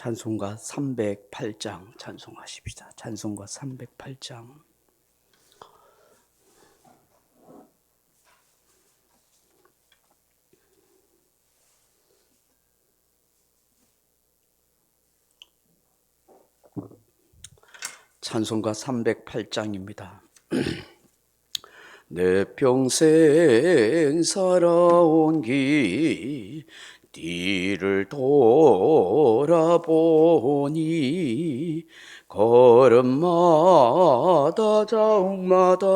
찬송가 308장 찬송하십시다. 찬송가 308장. 찬송가 308장입니다. 내 평생 살아온 길 뒤를 돌아보니 걸음마다 자욱마다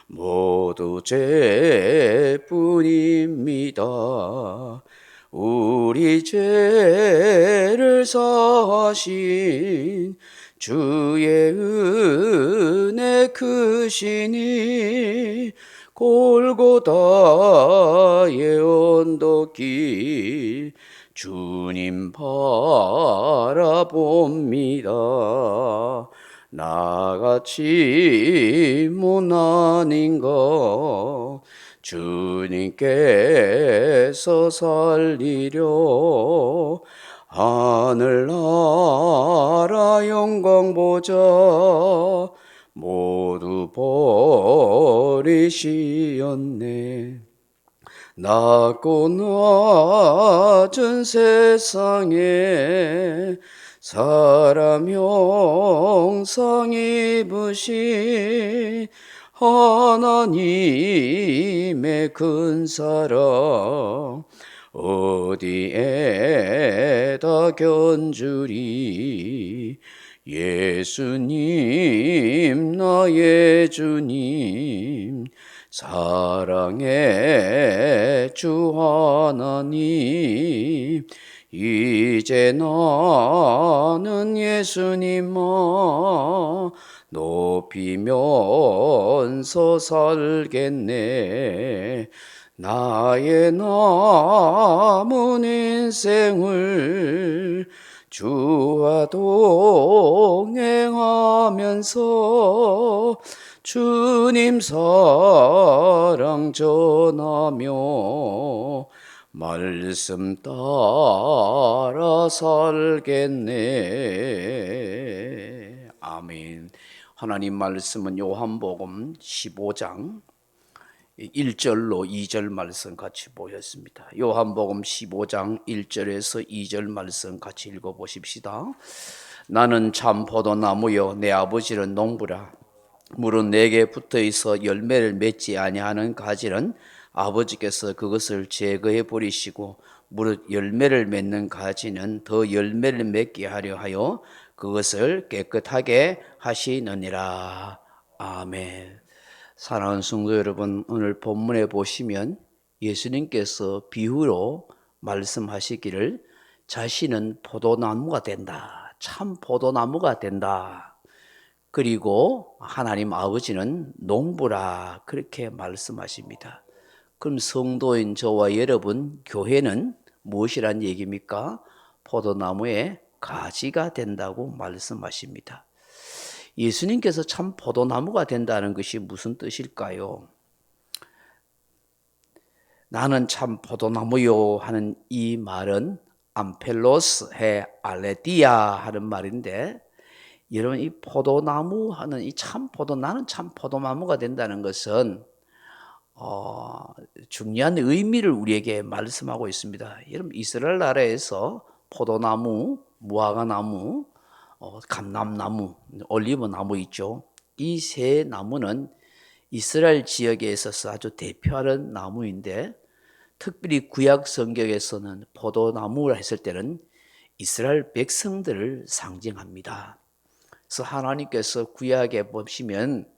모두 죄뿐입니다. 우리 죄를 사하신 주의 은혜 크시니 골고다의 언덕길 주님 바라봅니다. 나같이 못난 인간 주님께서 살리려 하늘나라 영광 보자 모두 버리시었네. 낮고 낮은 세상에 사람 형상 입으신 하나님의 큰 사랑 어디에다 견주리. 예수님 나의 주님 사랑의 주 하나님 이제 나는 예수님만 높이면서 살겠네. 나의 남은 인생을 주와 동행하면서 주님 사랑 전하며 말씀 따라 살겠네. 아멘. 하나님 말씀은 요한복음 15장 1절로 2절 말씀 같이 보셨습니다. 요한복음 15장 1절에서 2절 말씀 같이 읽어보십시다. 나는 참 포도나무요 내 아버지는 농부라. 물은 내게 붙어있어 열매를 맺지 아니하는 가지는 아버지께서 그것을 제거해 버리시고 무릇 열매를 맺는 가지는 더 열매를 맺게 하려 하여 그것을 깨끗하게 하시느니라. 아멘. 사랑하는 성도 여러분, 오늘 본문에 보시면 예수님께서 비유로 말씀하시기를 자신은 포도나무가 된다. 참 포도나무가 된다. 그리고 하나님 아버지는 농부라 그렇게 말씀하십니다. 그럼 성도인 저와 여러분, 교회는 무엇이란 얘기입니까? 포도나무의 가지가 된다고 말씀하십니다. 예수님께서 참 포도나무가 된다는 것이 무슨 뜻일까요? 나는 참 포도나무요 하는 이 말은 암펠로스 해 알레디아 하는 말인데, 여러분 이 포도나무 하는 이 참 포도 나는 참 포도나무가 된다는 것은 중요한 의미를 우리에게 말씀하고 있습니다. 여러분 이스라엘 나라에서 포도나무, 무화과나무, 감람나무, 올리브나무 있죠. 이 세 나무는 이스라엘 지역에 있어서 아주 대표하는 나무인데, 특별히 구약 성경에서는 포도나무를 했을 때는 이스라엘 백성들을 상징합니다. 그래서 하나님께서 구약에 보시면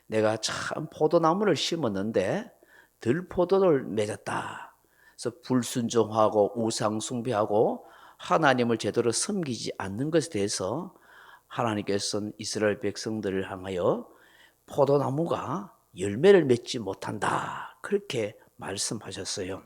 내가 참 포도나무를 심었는데 들포도를 맺었다. 그래서 불순종하고 우상 숭배하고 하나님을 제대로 섬기지 않는 것에 대해서 하나님께서는 이스라엘 백성들을 향하여 포도나무가 열매를 맺지 못한다. 그렇게 말씀하셨어요.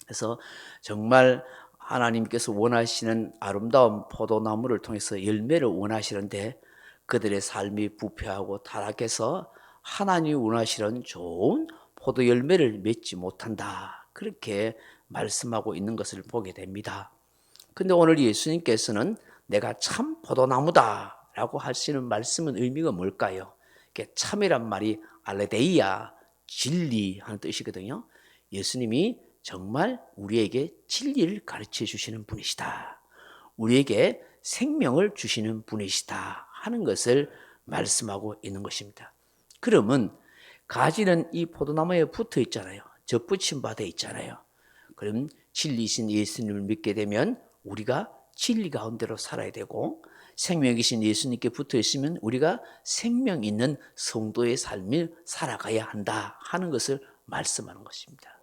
그래서 정말 하나님께서 원하시는 아름다운 포도나무를 통해서 열매를 원하시는데 그들의 삶이 부패하고 타락해서 하나님이 원하시는 좋은 포도 열매를 맺지 못한다. 그렇게 말씀하고 있는 것을 보게 됩니다. 근데 오늘 예수님께서는 내가 참 포도나무다 라고 하시는 말씀은 의미가 뭘까요? 참이란 말이 알레데이아, 진리 하는 뜻이거든요. 예수님이 정말 우리에게 진리를 가르쳐 주시는 분이시다. 우리에게 생명을 주시는 분이시다 하는 것을 말씀하고 있는 것입니다. 그러면 가지는 이 포도나무에 붙어 있잖아요. 접붙임 받아 있잖아요. 그럼 진리이신 예수님을 믿게 되면 우리가 진리 가운데로 살아야 되고, 생명이신 예수님께 붙어 있으면 우리가 생명 있는 성도의 삶을 살아가야 한다 하는 것을 말씀하는 것입니다.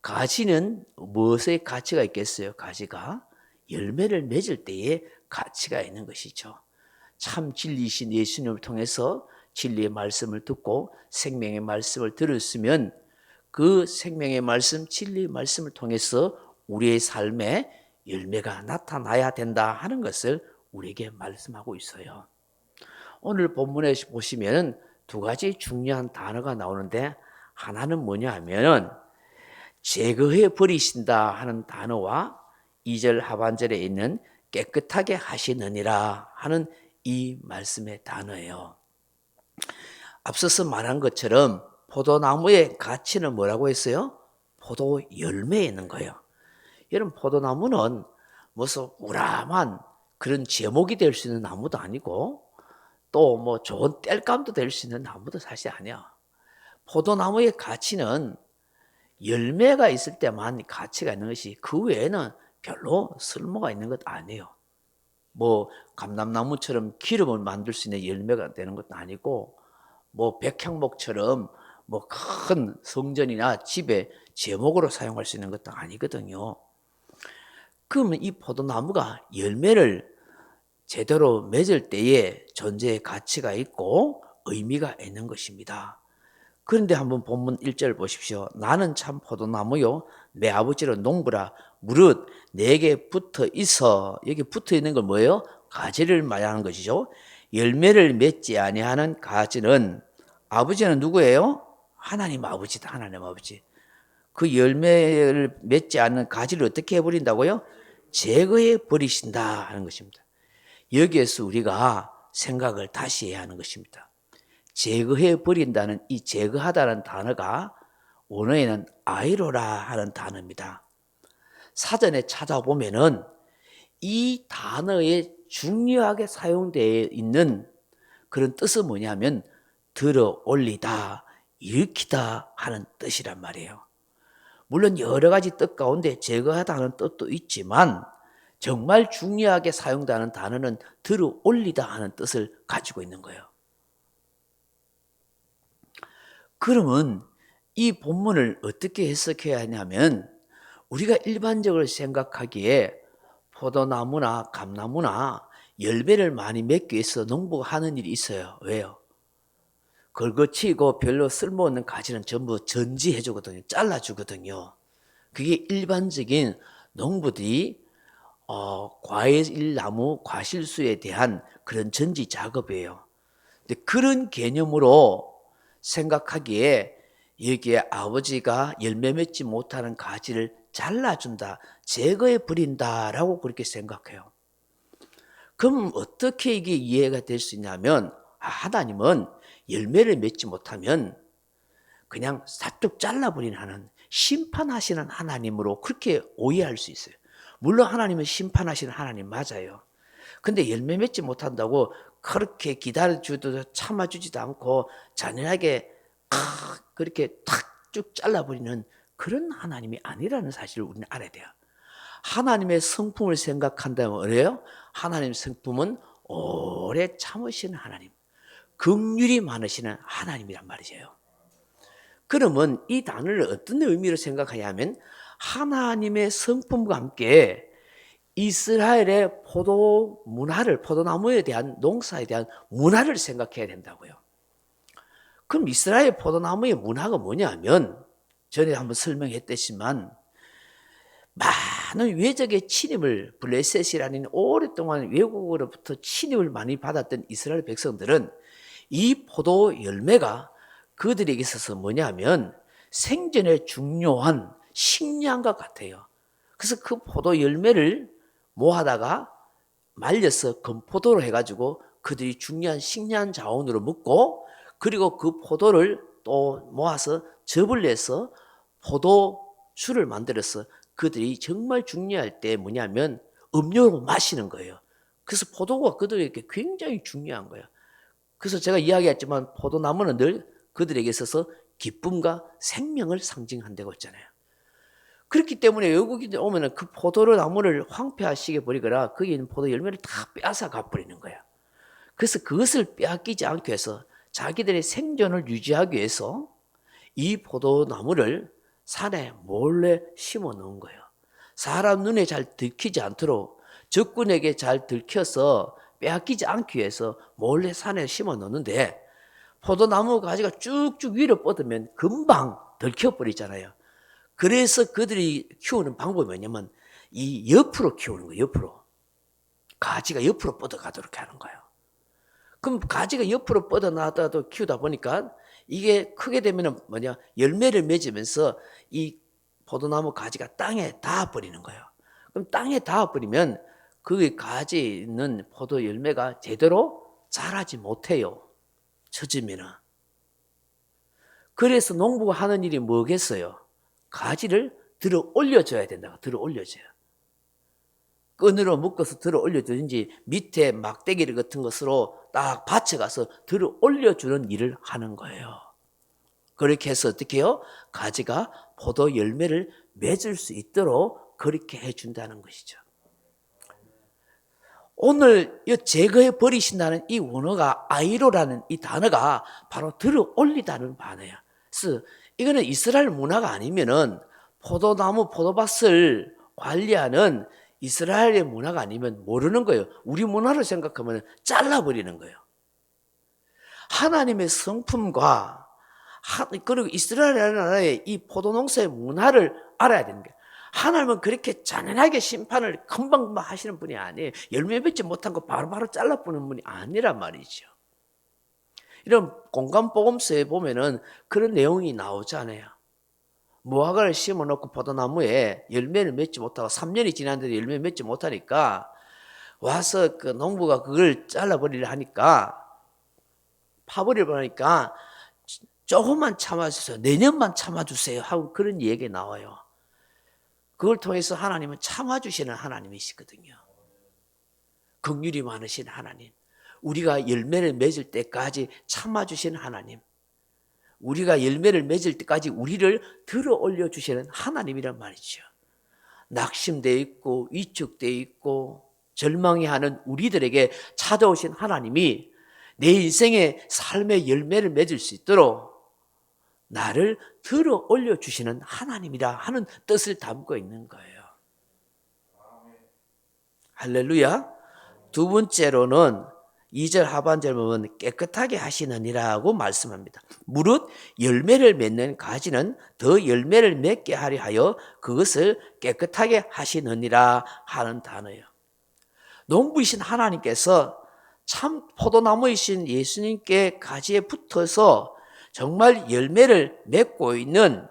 가지는 무엇의 가치가 있겠어요? 가지가 열매를 맺을 때에 가치가 있는 것이죠. 참 진리이신 예수님을 통해서 진리의 말씀을 듣고 생명의 말씀을 들었으면 그 생명의 말씀, 진리의 말씀을 통해서 우리의 삶에 열매가 나타나야 된다 하는 것을 우리에게 말씀하고 있어요. 오늘 본문에 보시면 두 가지 중요한 단어가 나오는데, 하나는 뭐냐 하면 제거해 버리신다 하는 단어와 2절 하반절에 있는 깨끗하게 하시느니라 하는 이 말씀의 단어예요. 앞서서 말한 것처럼 포도나무의 가치는 뭐라고 했어요? 포도 열매에 있는 거예요. 여러분, 포도나무는 무슨 우람한 그런 제목이 될 수 있는 나무도 아니고 또 뭐 좋은 땔감도 될 수 있는 나무도 사실 아니야. 포도나무의 가치는 열매가 있을 때만 가치가 있는 것이, 그 외에는 별로 쓸모가 있는 것 아니에요. 뭐 감람나무처럼 기름을 만들 수 있는 열매가 되는 것도 아니고, 뭐 백향목처럼 뭐 큰 성전이나 집에 제목으로 사용할 수 있는 것도 아니거든요. 그러면 이 포도나무가 열매를 제대로 맺을 때에 존재의 가치가 있고 의미가 있는 것입니다. 그런데 한번 본문 1절 보십시오. 나는 참 포도나무요 내 아버지는 농부라. 무릇 내게 붙어 있어. 여기 붙어 있는 건 뭐예요? 가지를 말하는 것이죠. 열매를 맺지 아니하는 가지는, 아버지는 누구예요? 하나님 아버지다. 하나님 아버지. 그 열매를 맺지 않는 가지를 어떻게 해버린다고요? 제거해 버리신다 하는 것입니다. 여기에서 우리가 생각을 다시 해야 하는 것입니다. 제거해 버린다는 이 제거하다는 단어가 원어에는 아이로라 하는 단어입니다. 사전에 찾아보면은 이 단어에 중요하게 사용되어 있는 그런 뜻은 뭐냐면 들어 올리다, 일으키다 하는 뜻이란 말이에요. 물론 여러 가지 뜻 가운데 제거하다 하는 뜻도 있지만 정말 중요하게 사용되는 단어는 들어 올리다 하는 뜻을 가지고 있는 거예요. 그러면 이 본문을 어떻게 해석해야 하냐면, 우리가 일반적으로 생각하기에 포도나무나 감나무나 열매를 많이 맺기 위해서 농부가 하는 일이 있어요. 왜요? 걸거치고 별로 쓸모없는 가지는 전부 전지해 주거든요. 잘라 주거든요. 그게 일반적인 농부들이 과일나무, 과실수에 대한 그런 전지 작업이에요. 근데 그런 개념으로 생각하기에 여기에 아버지가 열매 맺지 못하는 가지를 잘라준다, 제거해 버린다라고 그렇게 생각해요. 그럼 어떻게 이게 이해가 될 수 있냐면, 하나님은 열매를 맺지 못하면 그냥 싹둑 잘라버리는 하는, 심판하시는 하나님으로 그렇게 오해할 수 있어요. 물론 하나님은 심판하시는 하나님 맞아요. 근데 열매 맺지 못한다고 그렇게 기다려주도 참아주지도 않고 잔인하게 그렇게 탁 쭉 잘라버리는 그런 하나님이 아니라는 사실을 우리는 알아야 돼요. 하나님의 성품을 생각한다면 뭐래요? 하나님의 성품은 오래 참으시는 하나님, 긍휼이 많으시는 하나님이란 말이에요. 그러면 이 단어를 어떤 의미로 생각하냐면, 하나님의 성품과 함께 이스라엘의 포도 문화를, 포도나무에 대한, 농사에 대한 문화를 생각해야 된다고요. 그럼 이스라엘 포도나무의 문화가 뭐냐면, 전에 한번 설명했듯이만 많은 외적의 침입을, 블레셋이라는 오랫동안 외국으로부터 침입을 많이 받았던 이스라엘 백성들은 이 포도 열매가 그들에게 있어서 뭐냐면 생존에 중요한 식량과 같아요. 그래서 그 포도 열매를 모아다가 말려서 건포도로 해가지고 그들이 중요한 식량 자원으로 먹고, 그리고 그 포도를 또 모아서 즙을 내서 포도주를 만들어서 그들이 정말 중요할 때 뭐냐면 음료로 마시는 거예요. 그래서 포도가 그들에게 굉장히 중요한 거예요. 그래서 제가 이야기했지만 포도나무는 늘 그들에게 있어서 기쁨과 생명을 상징한다고 했잖아요. 그렇기 때문에 외국인들 오면은 그 포도 나무를 황폐하시게 버리거나 거기 있는 포도 열매를 다 빼앗아 가버리는 거야. 그래서 그것을 빼앗기지 않기 위해서 자기들의 생존을 유지하기 위해서 이 포도나무를 산에 몰래 심어 놓은 거예요. 사람 눈에 잘 들키지 않도록, 적군에게 잘 들켜서 빼앗기지 않기 위해서 몰래 산에 심어 놓는데, 포도나무 가지가 쭉쭉 위로 뻗으면 금방 들켜버리잖아요. 그래서 그들이 키우는 방법이 뭐냐면 이 옆으로 키우는 거예요. 옆으로. 가지가 옆으로 뻗어가도록 하는 거예요. 그럼 가지가 옆으로 뻗어나가도 키우다 보니까 이게 크게 되면 뭐냐, 열매를 맺으면서 이 포도나무 가지가 땅에 닿아버리는 거예요. 그럼 땅에 닿아버리면 그 가지에 있는 포도 열매가 제대로 자라지 못해요. 처지면은. 그래서 농부가 하는 일이 뭐겠어요? 가지를 들어 올려줘야 된다고. 들어 올려줘요. 끈으로 묶어서 들어 올려주든지 밑에 막대기 같은 것으로 딱 받쳐가서 들어 올려주는 일을 하는 거예요. 그렇게 해서 어떻게 해요? 가지가 포도 열매를 맺을 수 있도록 그렇게 해준다는 것이죠. 오늘 제거해 버리신다는 이 원어가 아이로라는 이 단어가 바로 들어 올리다는 단어야. 그래서 이거는 이스라엘 문화가 아니면은 포도나무, 포도밭을 관리하는 이스라엘의 문화가 아니면 모르는 거예요. 우리 문화로 생각하면 잘라버리는 거예요. 하나님의 성품과 그리고 이스라엘 나라의 이 포도농사의 문화를 알아야 되는 거예요. 하나님은 그렇게 잔인하게 심판을 금방금방 하시는 분이 아니에요. 열매 맺지 못한 거 바로바로 잘라버리는 분이 아니란 말이죠. 이런 공간복음서에 보면은 그런 내용이 나오잖아요. 무화과를 심어놓고 포도나무에 열매를 맺지 못하고 3년이 지났는데도 열매 맺지 못하니까 와서 그 농부가 그걸 잘라버리려 하니까, 파버리려 하니까 조금만 참아주세요. 내년만 참아주세요 하고 그런 얘기가 나와요. 그걸 통해서 하나님은 참아주시는 하나님이시거든요. 긍휼이 많으신 하나님. 우리가 열매를 맺을 때까지 참아주시는 하나님. 우리가 열매를 맺을 때까지 우리를 들어 올려주시는 하나님이란 말이죠. 낙심되어 있고 위축되어 있고 절망해하는 우리들에게 찾아오신 하나님이 내 인생의 삶의 열매를 맺을 수 있도록 나를 들어 올려주시는 하나님이라 하는 뜻을 담고 있는 거예요. 할렐루야. 두 번째로는 2절 하반절 보면 깨끗하게 하시느니라고 말씀합니다. 무릇 열매를 맺는 가지는 더 열매를 맺게 하려 하여 그것을 깨끗하게 하시느니라 하는 단어예요. 농부이신 하나님께서 참 포도나무이신 예수님께 가지에 붙어서 정말 열매를 맺고 있는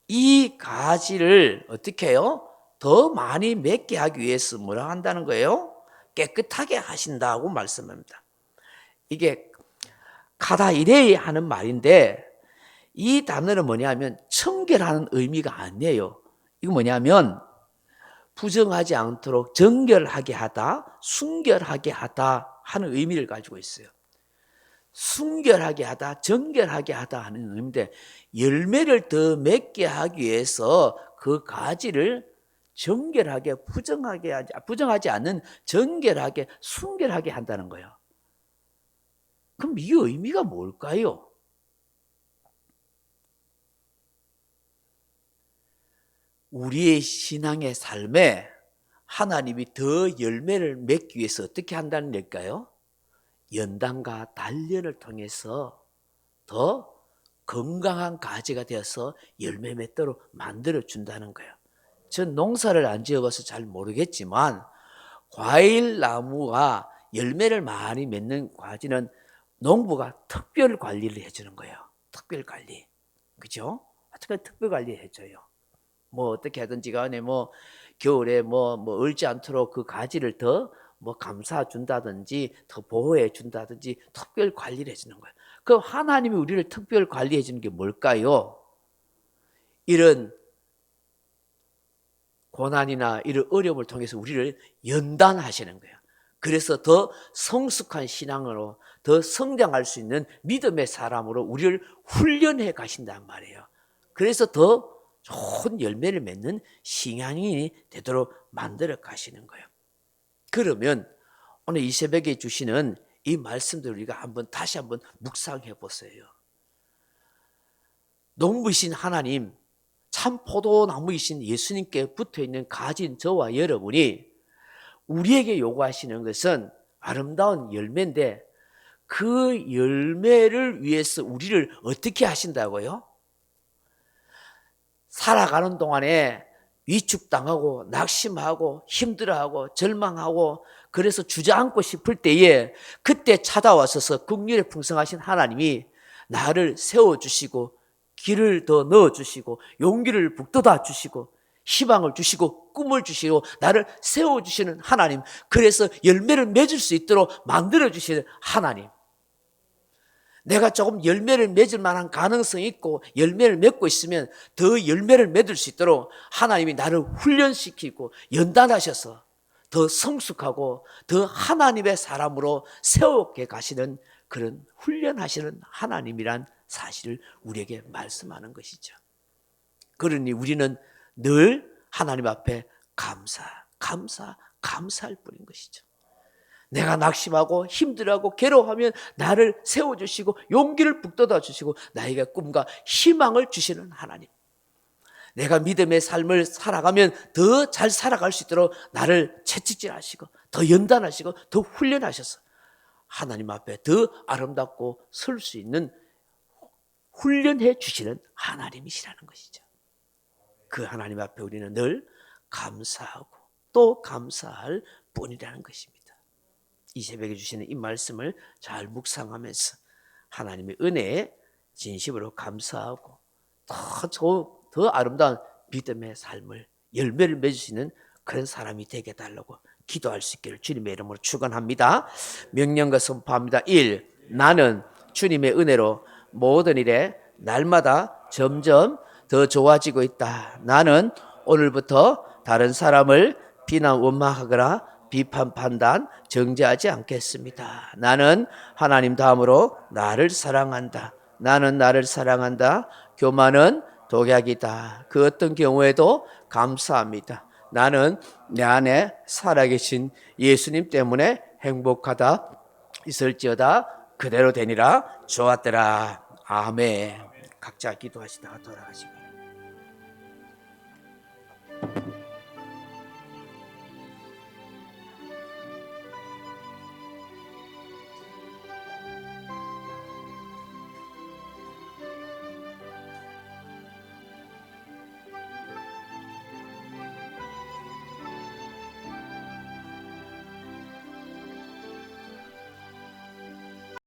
이 가지를 어떻게 해요? 더 많이 맺게 하기 위해서 뭐라 한다는 거예요? 깨끗하게 하신다고 말씀합니다. 이게 카다이레이 하는 말인데 이 단어는 뭐냐면 청결하는 의미가 아니에요. 이거 뭐냐면 부정하지 않도록 정결하게 하다, 순결하게 하다 하는 의미를 가지고 있어요. 순결하게 하다, 정결하게 하다 하는 의미인데 열매를 더 맺게 하기 위해서 그 가지를 정결하게, 부정하지 않는 정결하게, 순결하게 한다는 거예요. 그럼 이 의미가 뭘까요? 우리의 신앙의 삶에 하나님이 더 열매를 맺기 위해서 어떻게 한다는 걸까요? 연단과 단련을 통해서 더 건강한 가지가 되어서 열매 맺도록 만들어 준다는 거예요. 전 농사를 안 지어봐서 잘 모르겠지만 과일 나무가 열매를 많이 맺는 가지는 농부가 특별 관리를 해주는 거예요. 특별 관리. 그죠? 어떻게 특별 관리 해줘요. 뭐 어떻게 하든지 간에 뭐 겨울에 뭐 얼지 않도록 그 가지를 더 뭐 감싸 준다든지 더 보호해 준다든지 특별 관리를 해주는 거예요. 그럼 하나님이 우리를 특별 관리해 주는 게 뭘까요? 이런 고난이나 이런 어려움을 통해서 우리를 연단하시는 거예요. 그래서 더 성숙한 신앙으로 더 성장할 수 있는 믿음의 사람으로 우리를 훈련해 가신단 말이에요. 그래서 더 좋은 열매를 맺는 신앙인이 되도록 만들어 가시는 거예요. 그러면 오늘 이 새벽에 주시는 이 말씀들을 우리가 다시 한번 묵상해 보세요. 농부이신 하나님, 참 포도나무이신 예수님께 붙어있는 가진 저와 여러분이 우리에게 요구하시는 것은 아름다운 열매인데 그 열매를 위해서 우리를 어떻게 하신다고요? 살아가는 동안에 위축당하고 낙심하고 힘들어하고 절망하고 그래서 주저앉고 싶을 때에 그때 찾아와서서 긍휼에 풍성하신 하나님이 나를 세워주시고 길을 더 넣어주시고 용기를 북돋아 주시고 희망을 주시고 꿈을 주시고 나를 세워주시는 하나님, 그래서 열매를 맺을 수 있도록 만들어주시는 하나님, 내가 조금 열매를 맺을 만한 가능성이 있고 열매를 맺고 있으면 더 열매를 맺을 수 있도록 하나님이 나를 훈련시키고 연단하셔서 더 성숙하고 더 하나님의 사람으로 세우게 가시는 그런 훈련하시는 하나님이란 사실을 우리에게 말씀하는 것이죠. 그러니 우리는 늘 하나님 앞에 감사할 뿐인 것이죠. 내가 낙심하고 힘들어하고 괴로워하면 나를 세워주시고 용기를 북돋아 주시고 나에게 꿈과 희망을 주시는 하나님, 내가 믿음의 삶을 살아가면 더 잘 살아갈 수 있도록 나를 채찍질하시고 더 연단하시고 더 훈련하셔서 하나님 앞에 더 아름답고 설 수 있는 훈련해 주시는 하나님이시라는 것이죠. 그 하나님 앞에 우리는 늘 감사하고 또 감사할 뿐이라는 것입니다. 이 새벽에 주시는 이 말씀을 잘 묵상하면서 하나님의 은혜에 진심으로 감사하고 더 아름다운 믿음의 삶을 열매를 맺을 수 있는 그런 사람이 되게 해달라고 기도할 수 있기를 주님의 이름으로 축원합니다. 명령과 선포합니다. 1. 나는 주님의 은혜로 모든 일에 날마다 점점 더 좋아지고 있다. 나는 오늘부터 다른 사람을 비난 원망하거나 비판 판단 정죄하지 않겠습니다. 나는 하나님 다음으로 나를 사랑한다. 나는 나를 사랑한다. 교만은 독약이다. 그 어떤 경우에도 감사합니다. 나는 내 안에 살아계신 예수님 때문에 행복하다. 있을지어다 그대로 되니라. 좋았더라. 아멘. 각자 기도하시다가 돌아가시고.